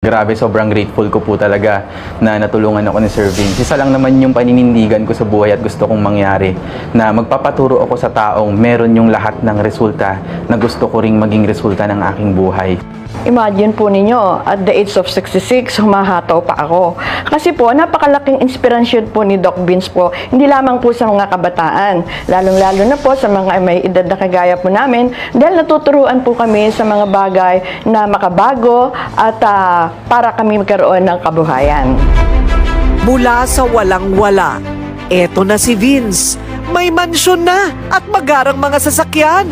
Grabe, sobrang grateful ko po talaga na natulungan ako ni Sir Vince. Isa lang naman yung paninindigan ko sa buhay at gusto kong mangyari, na magpapaturo ako sa taong meron yung lahat ng resulta na gusto ko ring maging resulta ng aking buhay. Imagine po ninyo, at the age of 66, humahataw pa ako. Kasi po, napakalaking inspirasyon po ni Doc Vince po, hindi lamang po sa mga kabataan, lalong-lalo na po sa mga may edad na kagaya po namin, dahil natuturuan po kami sa mga bagay na makabago at para kami magkaroon ng kabuhayan. Mula sa walang-wala, eto na si Vince. May mansyon na at magarang mga sasakyan.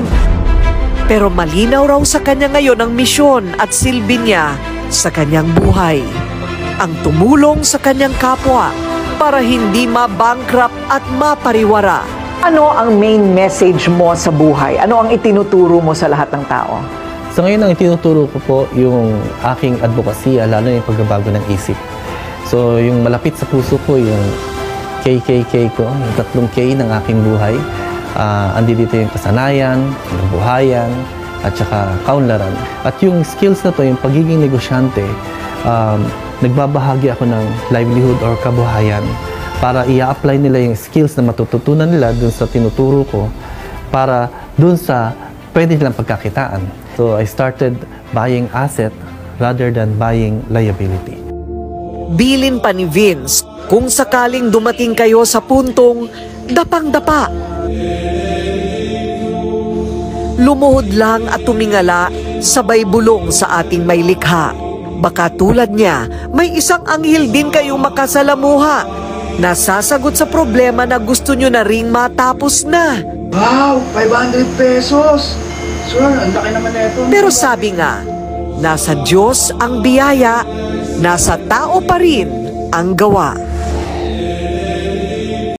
Pero malinaw raw sa kanya ngayon ang misyon at silbi niya sa kanyang buhay. Ang tumulong sa kanyang kapwa para hindi ma-bankrupt at mapariwara. Ano ang main message mo sa buhay? Ano ang itinuturo mo sa lahat ng tao? So ngayon ang itinuturo ko po yung aking advokasya, lalo yung pagbabago ng isip. So yung malapit sa puso ko, yung KKK ko, yung 3 K ng aking buhay. Andi dito yung kasanayan, buhayan, at saka kaunlaran. At yung skills na to, yung pagiging negosyante, nagbabahagi ako ng livelihood or kabuhayan para i-apply nila yung skills na matututunan nila dun sa tinuturo ko para dun sa pwede nilang pagkakitaan. So I started buying asset rather than buying liability. Bilin pa ni Vince kung sakaling dumating kayo sa puntong dapang-dapa. Lumuhod lang at tumingala, sabay bulong sa ating may likha. Baka tulad niya, may isang anghel din kayong makasalamuha na sasagot sa problema na gusto nyo na ring matapos na. Wow! 500 pesos! Sir, ang laki naman na ito. Pero sabi nga, nasa Diyos ang biyaya, nasa tao pa rin ang gawa.